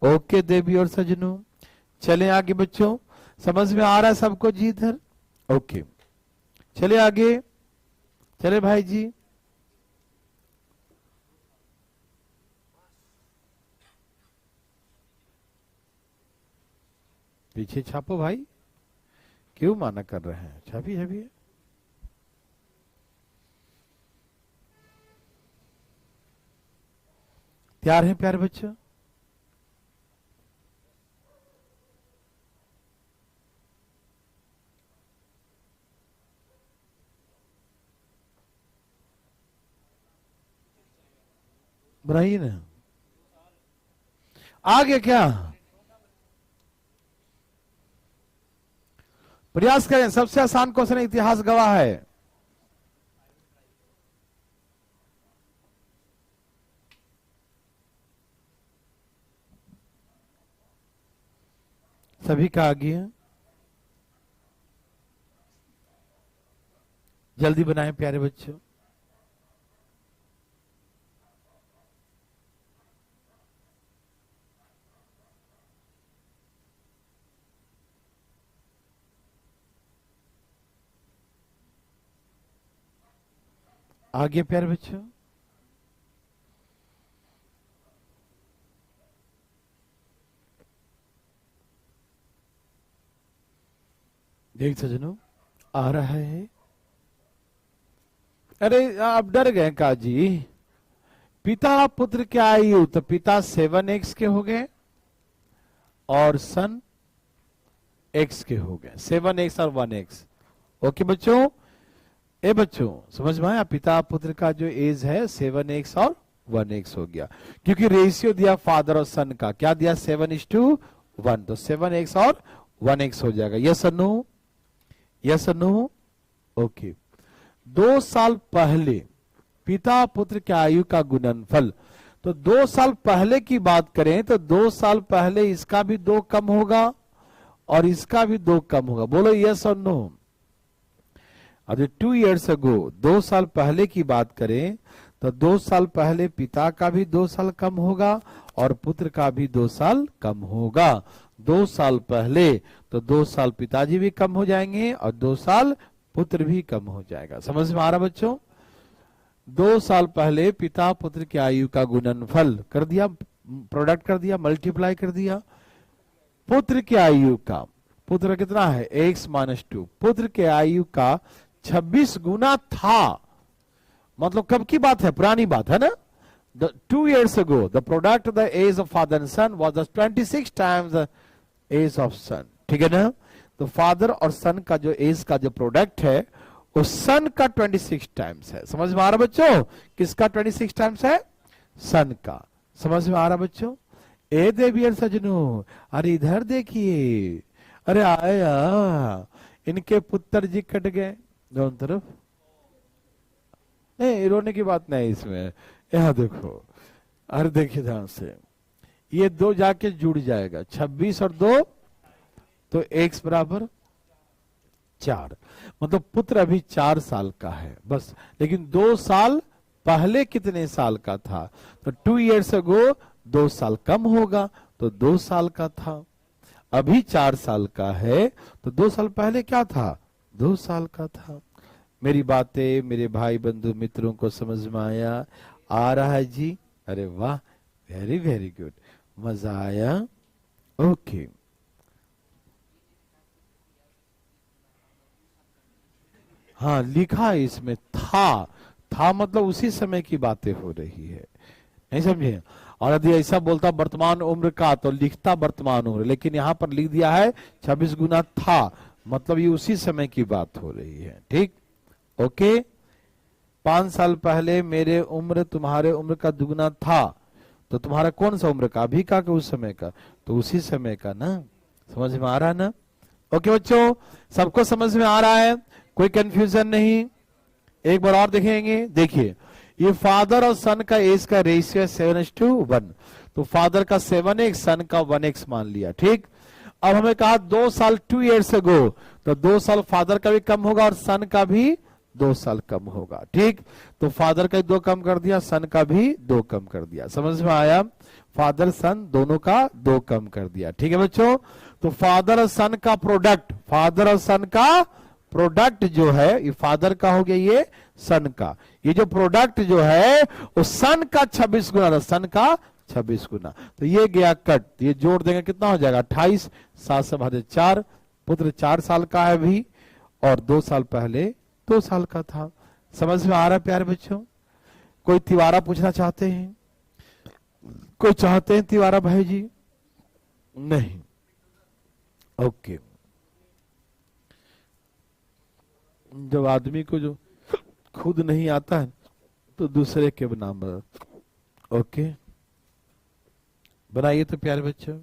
ओके देवी और सजनों, चले आगे बच्चों। समझ में आ रहा है सबको जी इधर? ओके चले आगे, चले भाई जी। पीछे छापो भाई, क्यों माना कर रहे हैं? छापिए छापिए। तैयार हैं प्यारे बच्चों? बनाइए ना। आगे क्या प्रयास करें, सबसे आसान क्वेश्चन इतिहास गवाह है। सभी का आगे है, जल्दी बनाएं प्यारे बच्चों। आगे प्यारे बच्चों। देख सजनों आ रहा है। अरे आप डर गए का जी? पिता पुत्र के आयु, तो पिता 7x के हो गए और सन x के हो गए, 7x और 1x। ओके बच्चों, ए बच्चों समझ में आया? पिता पुत्र का जो एज है 7x और 1x हो गया, क्योंकि रेशियो दिया फादर और सन का, क्या दिया 7:1, तो 7x और 1x हो जाएगा। यस और नो? यस और नो? ओके। 2 साल पहले पिता पुत्र के आयु का गुणनफल, तो 2 साल पहले की बात करें तो 2 साल पहले इसका भी 2 कम होगा और इसका भी 2 कम होगा। बोलो यस और नो? अब 2 years ago, 2 साल पहले की बात करें तो 2 साल पहले पिता का भी 2 साल कम होगा और पुत्र का भी 2 साल कम होगा। 2 साल पहले तो 2 साल पिताजी भी कम हो जाएंगे और 2 साल पुत्र भी कम हो जाएगा। समझ में आ रहा बच्चों? 2 साल पहले पिता पुत्र की आयु का गुणनफल कर दिया, प्रोडक्ट कर दिया, मल्टीप्लाई कर दिया। पुत्र की आयु का, पुत्र कितना है x - 2, पुत्र के आयु का 26 गुना था। मतलब कब की बात है? पुरानी बात है ना? 2 years ago, the product of the age of father and son was 26 times the age of son. ठीक है ना? तो फादर और सन का जो एज का जो प्रोडक्ट है वो सन का 26 टाइम्स है। समझ में आ रहा बच्चों? किसका 26 टाइम्स है? सन का। समझ में आ रहा बच्चों? ए देवी सजनों, अरे इधर देखिए, अरे आया, इनके पुत्र जी कट गए दोनों तरफ। नहीं रोने की बात नहीं इसमें, यहां देखो, अरे देखिए ध्यान से, ये 2 जाके जुड़ जाएगा, 26 और 2 तो x बराबर 4। मतलब पुत्र अभी 4 साल का है बस, लेकिन 2 साल पहले कितने साल का था? तो 2 years ago 2 साल कम होगा, तो 2 साल का था, अभी 4 साल का है, तो 2 साल पहले क्या था? 2 साल का था। मेरी बातें मेरे भाई बंधु मित्रों को समझ में आ रहा है जी? अरे वाह, वेरी वेरी गुड, मजा आया। ओके, हाँ लिखा है इसमें था मतलब उसी समय की बातें हो रही है, नहीं समझे? और यदि ऐसा बोलता वर्तमान उम्र का तो लिखता वर्तमान उम्र, लेकिन यहाँ पर लिख दिया है 26 गुना था, मतलब ये उसी समय की बात हो रही है। ठीक, ओके। 5 साल पहले मेरे उम्र तुम्हारे उम्र का दुगना था, तो तुम्हारा कौन सा उम्र का? अभी का उस समय का? तो उसी समय का ना। समझ में आ रहा है ना? ओके बच्चों, सबको समझ में आ रहा है? कोई कंफ्यूजन नहीं? एक बार और देखेंगे, देखिए ये फादर और सन का एज का रेशियो 7:1, तो फादर का 7x, सन का 1x मान लिया। ठीक, अब हमें कहा 2 साल 2 years ago, तो 2 साल फादर का भी कम होगा और सन का भी 2 साल कम होगा। ठीक, तो फादर का 2 कम कर दिया, सन का भी 2 कम कर दिया। समझ में आया? फादर सन दोनों का 2 कम कर दिया। ठीक है बच्चों, तो फादर और सन का प्रोडक्ट, फादर और सन का प्रोडक्ट जो है, ये फादर का हो गया, ये सन का, ये जो प्रोडक्ट जो है वो सन का 26 गुना था, सन का 26 गुना, तो ये गया कट, ये जोड़ देंगे कितना हो जाएगा? 28, 7 से भागे 4, पुत्र 4 साल का है अभी, और 2 साल पहले 2 साल का था। समझ में आ रहा है प्यारे बच्चों? कोई तिवारा पूछना चाहते हैं? कोई चाहते हैं तिवारा भाई जी? नहीं, ओके। जब आदमी को जो खुद नहीं आता है तो दूसरे के नाम बना। ओके, बनाइए तो प्यारे बच्चों,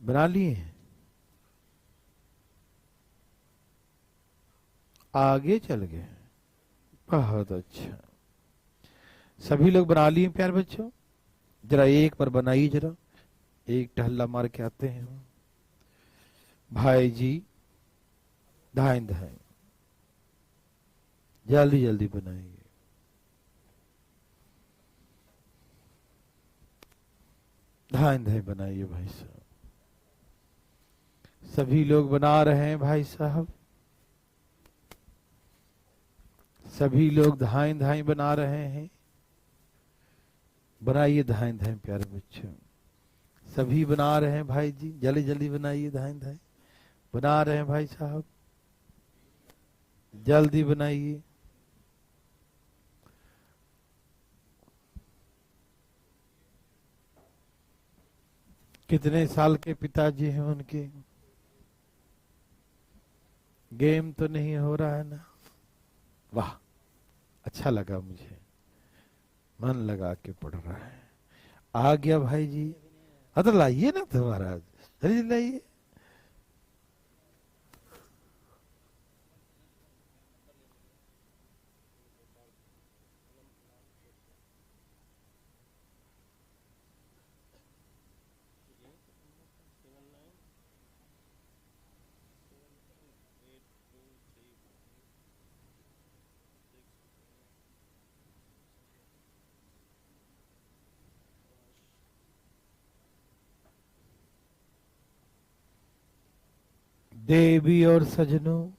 बना लिए? आगे चल गए, बहुत अच्छा। सभी लोग बना लिए प्यारे बच्चों? जरा एक बार बनाइए, जरा एक टहला मार के आते हैं भाई जी। धाएं धाएं, जल्दी जल्दी बनाइए। धाएं धाएं बनाइए भाई साहब। सभी लोग बना रहे हैं भाई साहब, सभी लोग धाएं धाएं बना रहे हैं। बनाइए धाएं धाएं प्यारे बच्चों, सभी बना रहे हैं भाई जी, जल्दी जल्दी बनाइए, धाएं धाएं बना रहे हैं भाई साहब, जल्दी बनाइए। कितने साल के पिताजी हैं उनके? गेम तो नहीं हो रहा है ना? वाह, अच्छा लगा, मुझे मन लगा के पढ़ रहा है। आ गया भाई जी? तो लाइए ना तो महाराज, जल्दी लाइए। देवी और सजनों,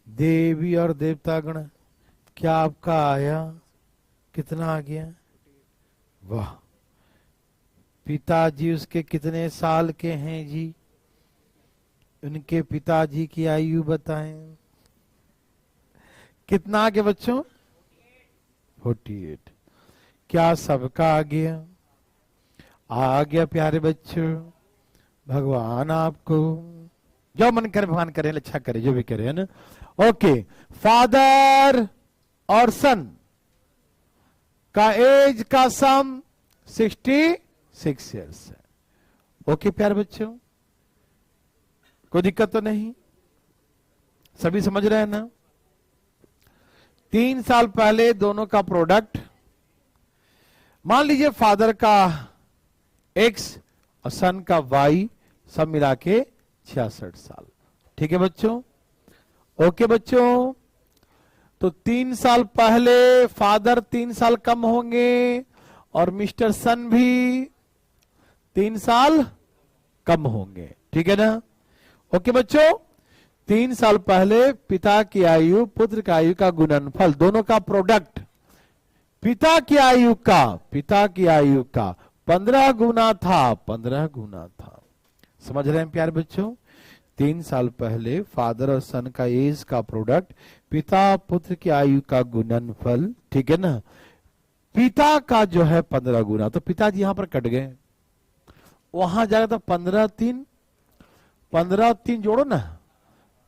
देवी और देवतागण, क्या आपका आया? कितना आ गया? वाह, पिताजी उसके कितने साल के हैं जी? उनके पिताजी की आयु बताएं। कितना आ गया बच्चों? 48। क्या सबका आ गया? आ गया प्यारे बच्चों। भगवान आपको जो मन करे भगवान करे, अच्छा करे, जो भी करे, है ना? ओके, फादर और सन का एज का सम 66 ईयर्स है। ओके प्यारे बच्चों, कोई दिक्कत तो नहीं? सभी समझ रहे हैं ना? 3 साल पहले दोनों का प्रोडक्ट, मान लीजिए फादर का x और सन का y, सब मिला के 66 साल। ठीक है बच्चों? ओके बच्चों, तो 3 साल पहले फादर 3 साल कम होंगे और मिस्टर सन भी 3 साल कम होंगे, ठीक है ना। ओके बच्चों, 3 साल पहले पिता की आयु पुत्र की आयु का गुणनफल, दोनों का प्रोडक्ट, पिता की आयु का 15 गुना था, 15 गुना था। समझ रहे हैं प्यारे बच्चों, 3 साल पहले फादर और सन का एज का प्रोडक्ट, पिता पुत्र की आयु का गुणनफल, ठीक है ना। पिता का जो है 15 गुना, तो पिताजी यहां पर कट गए, वहां जाएगा तो 15 3 जोड़ो ना,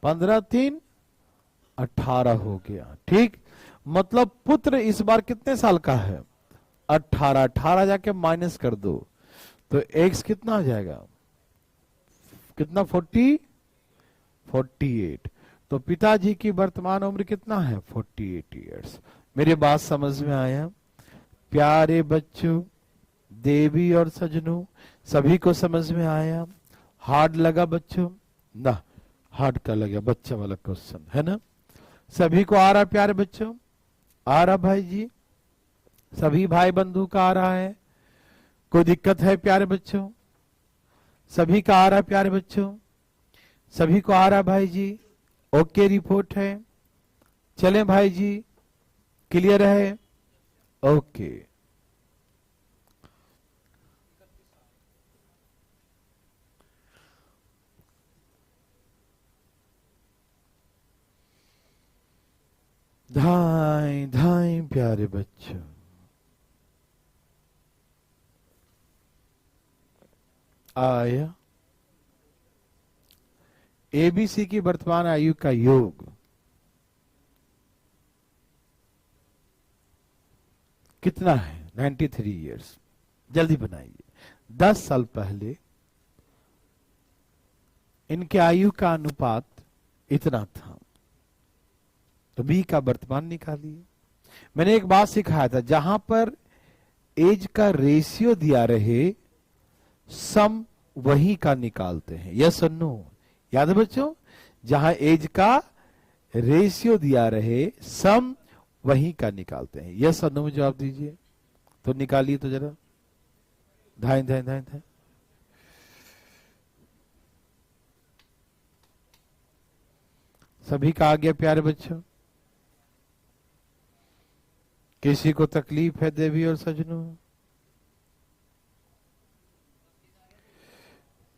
15 3 18 हो गया, ठीक। मतलब पुत्र इस बार कितने साल का है, 18, 18 जाके माइनस कर दो तो एक्स कितना हो जाएगा, कितना 48। तो पिताजी की वर्तमान उम्र कितना है, 48 ईयर्स। मेरी बात समझ में आया प्यारे बच्चों, देवी और सजनों, सभी को समझ में आया। हार्ड लगा बच्चों ना, हार्ड का लगा बच्चा वाला क्वेश्चन है ना, सभी को आ रहा प्यारे बच्चों, आ रहा भाई जी, सभी भाई बंधु का आ रहा है, कोई दिक्कत है प्यारे बच्चों, सभी का आ रहा है प्यारे बच्चों, सभी को आ रहा भाई जी, ओके रिपोर्ट है, चलें भाई जी, क्लियर है, ओके। धाई धाई प्यारे बच्चों, आया एबीसी की वर्तमान आयु का योग कितना है, 93 इयर्स। जल्दी बनाइए, 10 साल पहले इनके आयु का अनुपात इतना था, तो बी का वर्तमान निकालिए। मैंने एक बात सिखाया था, जहां पर एज का रेशियो दिया रहे सम वही का निकालते हैं, यस और नो, याद है बच्चों, जहां एज का रेशियो दिया रहे सम वही का निकालते हैं, यस और नो में जवाब दीजिए। तो निकालिए तो जरा, धाई धाई धाई धाई, सभी का आ गया प्यारे बच्चों, किसी को तकलीफ है देवी और सजनों,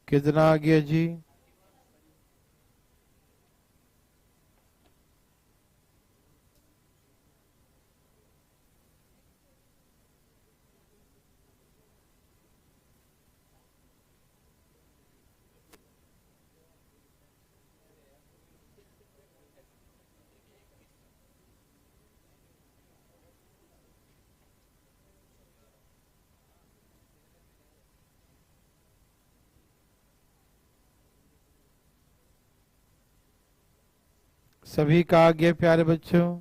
कितना आ गया जी, सभी का आ गया प्यारे बच्चों,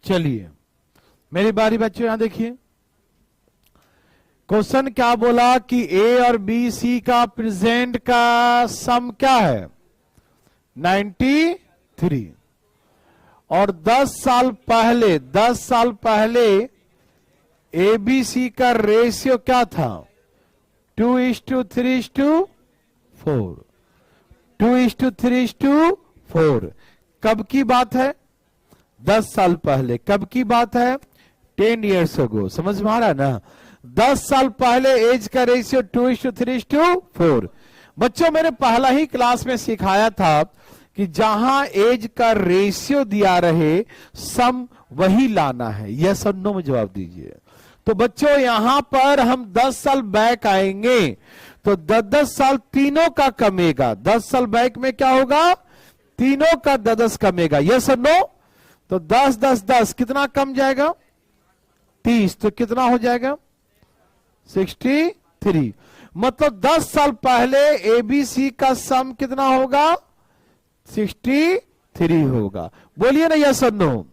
चलिए मेरी बारी बच्चों, यहां देखिए क्वेश्चन क्या बोला कि ए और बी सी का प्रेजेंट का सम क्या है, 93, और 10 साल पहले ए बी सी का रेशियो क्या था, 2:3:4, 2:3:4। कब की बात है, 10 साल पहले। कब की बात है, 10 years ago। समझ में आ रहा है ना, 10 साल पहले एज का रेशियो 2:3:4। बच्चों मैंने पहला ही क्लास में सिखाया था कि जहां एज का रेशियो दिया रहे सम वही लाना है, यस और नो में जवाब दीजिए। तो बच्चों यहां पर हम 10 साल बैक आएंगे तो 10 साल तीनों का कमेगा, 10 साल बैक में क्या होगा, तीनों का 10 कमेगा, यस और नो। तो 10 10 10 कितना कम जाएगा, 30, तो कितना हो जाएगा 63। मतलब 10 साल पहले एबीसी का सम कितना होगा 63 होगा। बोलिए ना यस और नो।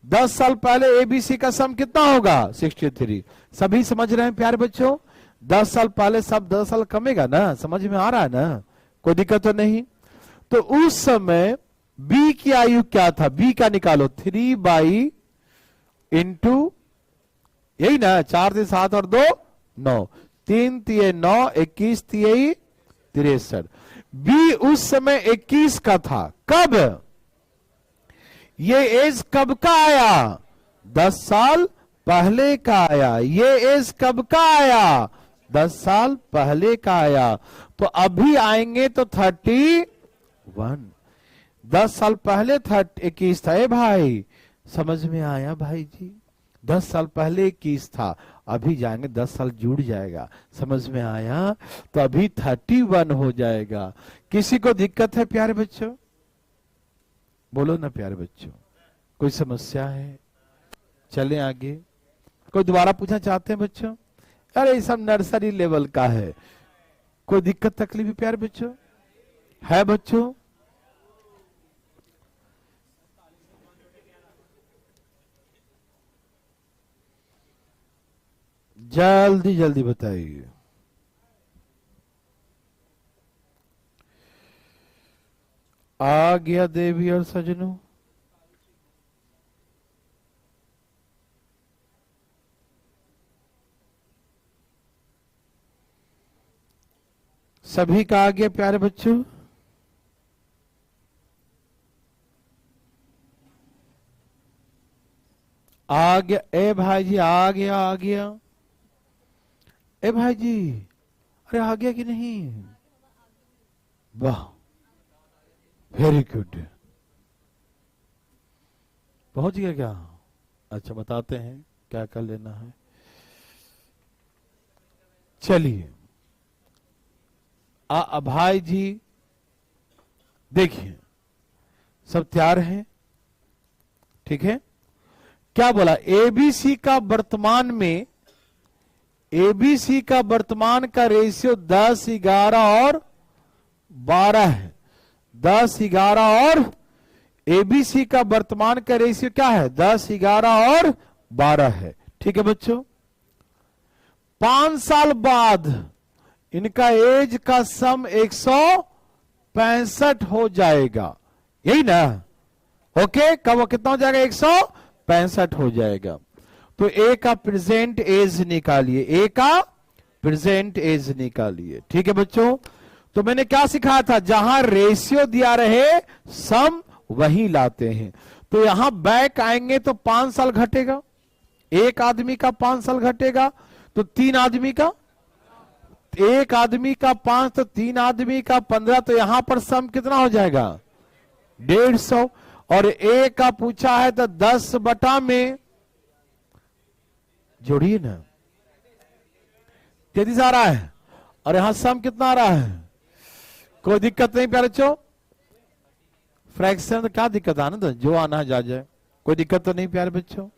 10 साल पहले एबीसी का सम कितना होगा 63। सभी समझ रहे हैं प्यारे बच्चों? 10 साल पहले सब 10 साल कमेगा ना, समझ में आ रहा है ना, कोई दिक्कत तो नहीं। तो उस समय बी की आयु क्या था, बी का निकालो 3 बाई इंटू, यही ना, 4 3 7 और 2 9, 3 3 9, 21 3 63। बी उस समय 21 का था। कब? ये एज कब का आया 10 साल पहले का आया। ये एज कब का आया 10 साल पहले का आया। तो अभी आएंगे तो 31। 10 साल पहले 21 था। ए भाई समझ में आया भाई जी? 10 साल पहले 21 था, अभी जाएंगे 10 साल जुड़ जाएगा। समझ में आया? तो अभी 31 हो जाएगा। किसी को दिक्कत है प्यारे बच्चों? बोलो ना प्यारे बच्चों, कोई समस्या है? चलें आगे। कोई दोबारा पूछना चाहते हैं बच्चों? अरे ये सब नर्सरी लेवल का है, कोई दिक्कत तकलीफ प्यारे बच्चों है बच्चों? जल्दी जल्दी बताइए। आ गया देवी और सजनों? सभी का आ गया प्यारे बच्चों? आ गया? ए भाई जी आ गया, आ गया। ए भाई जी अरे आ गया कि नहीं? वाह वेरी गुड। पहुंच गया क्या? अच्छा बताते हैं क्या कर लेना है। चलिए भाई जी देखिए सब तैयार हैं, ठीक है? क्या बोला? एबीसी का वर्तमान में, एबीसी का वर्तमान का रेशियो 10 11 और 12 है। 10 11 और एबीसी का वर्तमान का रेशियो क्या है 10 11 और 12 है, ठीक है बच्चों? 5 साल बाद इनका एज का सम 165 हो जाएगा, यही ना? ओके, कब कितना हो जाएगा 165 हो जाएगा। तो ए का प्रेजेंट एज निकालिए, ए का प्रेजेंट एज निकालिए, ठीक है बच्चों? तो मैंने क्या सिखाया था, जहां रेशियो दिया रहे सम वही लाते हैं। तो यहां बैक आएंगे तो 5 साल घटेगा, एक आदमी का 5 साल घटेगा, तो 3 आदमी का, एक आदमी का 5 तो 3 आदमी का 15, तो यहां पर सम कितना हो जाएगा 150। और ए का पूछा है तो 10 बटा में जोड़िए ना, 33 आ रहा है, और यहां सम कितना आ रहा है? कोई दिक्कत नहीं प्यारे बच्चों? फ्रैक्शन तो क्या दिक्कत आना, तो जो आना है जा जाए, कोई दिक्कत तो नहीं प्यारे बच्चों?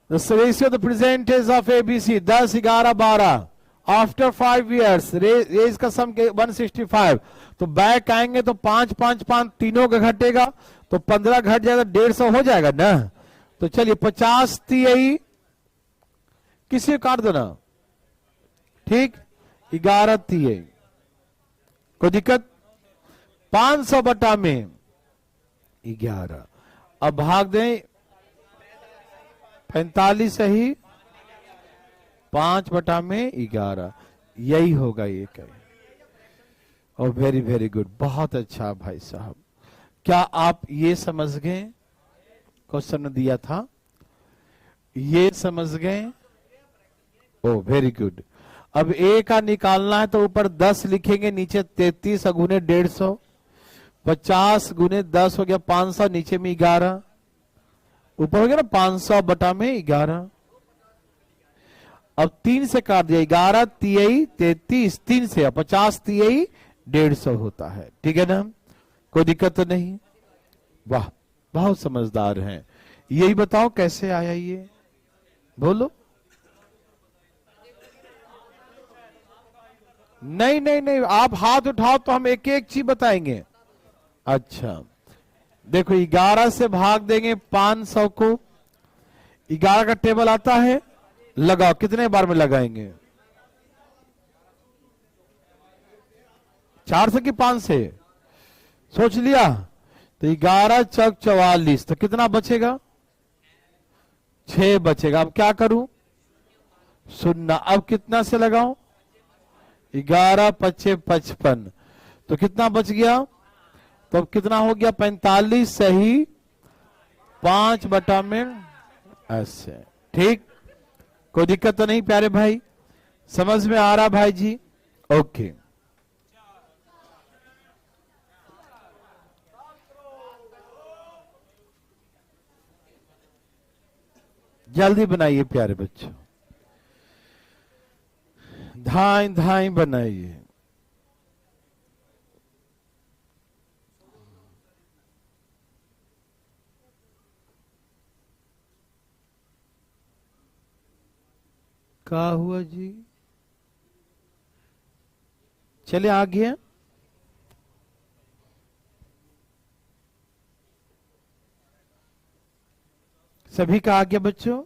The ratio the percentage of ABC 10 11 12 after 5 years raise का सम 165। तो बैक आएंगे तो 5 5 5 तीनों का घटेगा, तो 15 घट जाएगा, 150 हो जाएगा ना? तो चलिए 50 3 किसी को काट दो ना, ठीक? 11 3, कोई दिक्कत? 500 बटा में 11, अब भाग दें 45 सही, 5 बटा में 11, यही होगा ये कहीं। और वेरी वेरी गुड, बहुत अच्छा भाई साहब। क्या आप ये समझ गए? क्वेश्चन दिया था, ये समझ गए? ओ वेरी गुड। अब ए का निकालना है तो ऊपर 10 लिखेंगे, नीचे 33 गुने 150, 50 गुने 10 हो गया 500, नीचे में 11, ऊपर हो गया ना 500 बटा में 11। अब 3 से काट दिया, 11 3 33, 3 से 50 3 150 होता है, ठीक है ना? कोई दिक्कत तो नहीं? वाह बहुत समझदार हैं। यही बताओ कैसे आया ये? बोलो। नहीं नहीं नहीं, आप हाथ उठाओ तो हम एक एक चीज बताएंगे। अच्छा देखो, 11 से भाग देंगे 500 को। 11 का टेबल आता है, लगाओ। कितने बार में लगाएंगे? 4 से कि 5 से? सोच लिया? तो 11 चौक 44, तो कितना बचेगा? 6 बचेगा। अब क्या करूं? सुनना। अब कितना से लगाऊं? 11 पच्चे 55, तो कितना बच गया? तो अब कितना हो गया? 45 सही 5 बटा में ऐसे। ठीक, कोई दिक्कत तो नहीं प्यारे भाई? समझ में आ रहा भाई जी? ओके। जल्दी बनाइए प्यारे बच्चों, धाई धाई बनाइए। क्या हुआ जी? चले आगे। सभी का आगे बच्चों।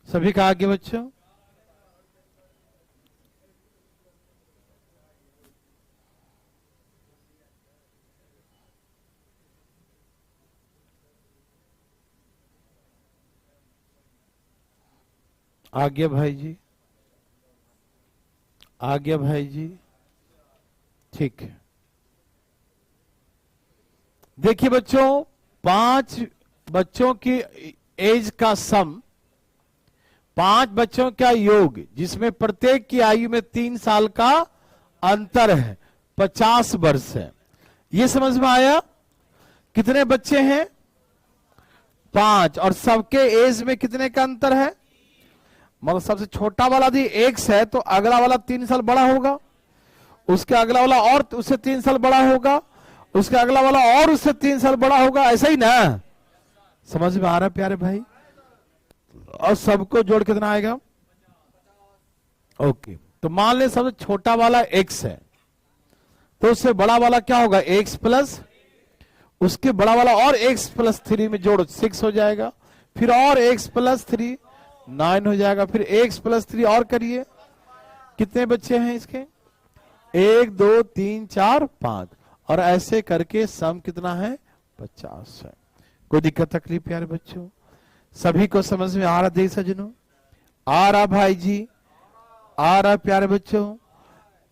सभी का आगे बच्चों। आगे भाई जी, आगे भाई जी। ठीक है, देखिए बच्चों, 5 बच्चों की एज का सम, 5 बच्चों का योग, जिसमें प्रत्येक की आयु में 3 साल का अंतर है, 50 वर्ष है। ये समझ में आया? कितने बच्चे हैं? 5, और सबके एज में कितने का अंतर है? मतलब सबसे छोटा वाला यदि X है तो अगला वाला 3 साल बड़ा होगा, उसके अगला वाला और उससे 3 साल बड़ा होगा, उसके अगला वाला और उससे 3 साल बड़ा होगा। ऐसा ही ना? समझ में आ रहा है प्यारे भाई? और सबको जोड़ कितना आएगा? ओके, तो मान ले सबसे छोटा वाला X है, तो उससे बड़ा वाला क्या होगा? X प्लस, उसके बड़ा वाला और X प्लस 3 में जोड़ो 6 हो जाएगा, फिर और X प्लस 3 9 हो जाएगा, फिर X प्लस 3 और करिए। कितने बच्चे हैं इसके? 1 2 3 4 5, और ऐसे करके सम कितना है? 50 है। कोई दिक्कत तकलीफ प्यारे बच्चों? सभी को समझ में आ रहा? देख सजनों, आ रहा भाई जी? आ रहा प्यारे बच्चों?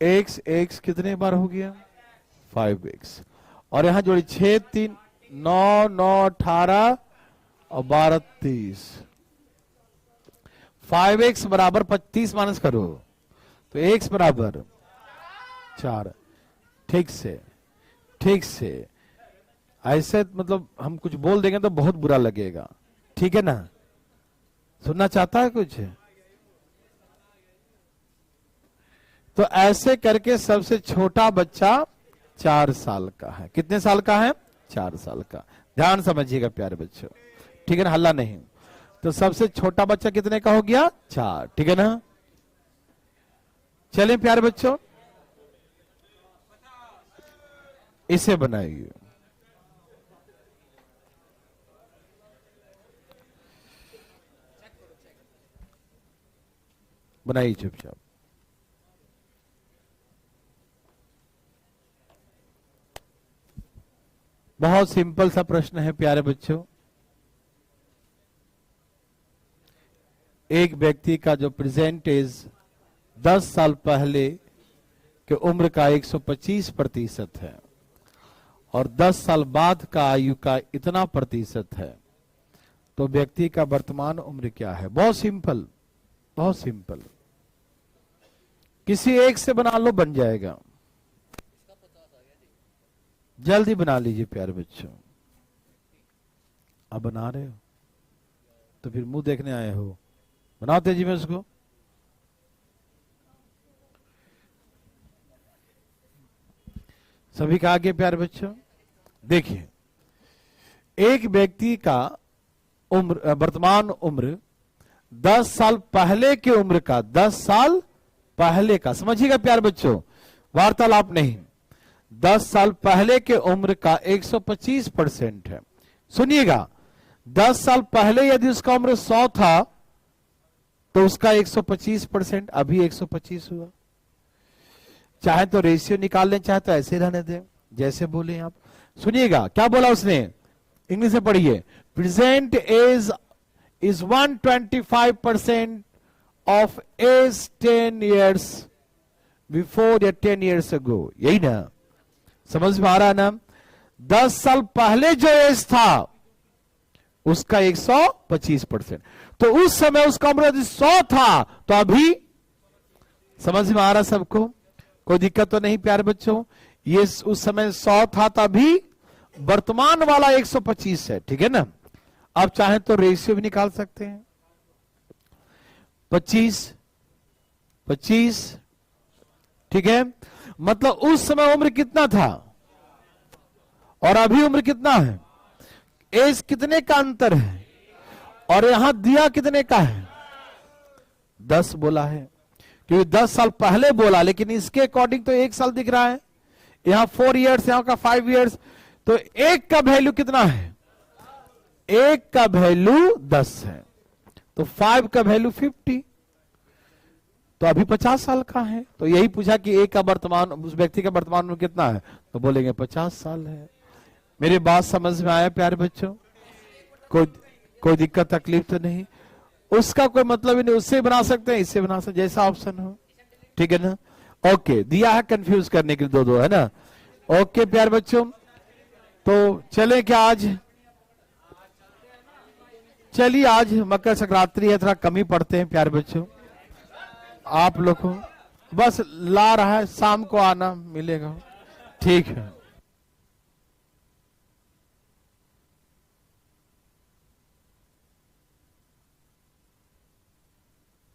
X X कितने बार हो गया? 5X, और यहां जोड़ी 6 3 9 9 18 और 12 30। 5X बराबर 25 माइनस करो तो X बराबर 4। ठीक से, ठीक से। ऐसे मतलब हम कुछ बोल देंगे तो बहुत बुरा लगेगा, ठीक है ना? सुनना चाहता है कुछ? तो ऐसे करके सबसे छोटा बच्चा 4 साल का है। कितने साल का है? 4 साल का। ध्यान समझिएगा प्यारे बच्चों, ठीक है ना? हल्ला नहीं। तो सबसे छोटा बच्चा कितने का हो गया? 4, ठीक है ना? चलिए प्यारे बच्चों, इसे बनाइए। बनाइए चुपचाप। बहुत सिंपल सा प्रश्न है प्यारे बच्चों। एक व्यक्ति का जो प्रेजेंट एज 10 साल पहले के उम्र का 125% है, और 10 साल बाद का आयु का इतना प्रतिशत है, तो व्यक्ति का वर्तमान उम्र क्या है? बहुत सिंपल, बहुत सिंपल। किसी एक से बना लो, बन जाएगा। जल्दी बना लीजिए प्यारे बच्चों। अब बना रहे हो तो फिर मुंह देखने आए हो, बनाओ तेजी में उसको। सभी का आगे प्यारे बच्चों देखिए, एक व्यक्ति का उम्र, वर्तमान उम्र 10 साल पहले की उम्र का, 10 साल पहले का, समझिएगा प्यारे बच्चों, वार्तालाप नहीं, 10 साल पहले के उम्र का 125% है। सुनिएगा, 10 साल पहले यदि उसका उम्र 100 था तो उसका 125%, अभी 125 हुआ। चाहे तो रेशियो निकाल लें, चाहे तो ऐसे रहने दें जैसे बोले आप। सुनिएगा क्या बोला उसने, इंग्लिश में पढ़िए, present age is 125% of age 10 years before या 10 years ago। यही ना, समझ में आ रहा है ना? 10 साल पहले जो एज था उसका 125%, तो उस समय उसका उम्र यदि 100 था तो अभी, समझ में आ रहा सबको? कोई दिक्कत तो नहीं प्यारे बच्चों? ये उस समय 100 था तो अभी वर्तमान वाला 125 है, ठीक है ना? आप चाहें तो रेशियो भी निकाल सकते हैं, 25, ठीक है? मतलब उस समय उम्र कितना था और अभी उम्र कितना है, एज कितने का अंतर है, और यहां दिया कितने का है, 10 बोला है, क्योंकि 10 साल पहले बोला, लेकिन इसके अकॉर्डिंग तो 1 साल दिख रहा है, यहां 4 years, यहां का 5 years, तो 1 का वैल्यू कितना है, 1 का वैल्यू 10 है, तो 5 का वैल्यू 50, तो अभी 50 साल का है। तो यही पूछा कि एक का वर्तमान, उस व्यक्ति का वर्तमान में कितना है, तो बोलेंगे 50 साल है। मेरी बात समझ में आया प्यारे बच्चों? कोई दिक्कत तकलीफ तो नहीं? उसका कोई मतलब ही नहीं, उससे बना सकते हैं, इससे बना सकते, जैसा ऑप्शन हो, ठीक है ना? ओके, दिया है कंफ्यूज करने के लिए दो है ना? ओके प्यारे बच्चों, तो चले क्या आज? चलिए, आज मकर संक्रांति है, थोड़ा कम ही पढ़ते हैं प्यारे बच्चों। आप लोग को बस ला रहा है, शाम को आना मिलेगा, ठीक है।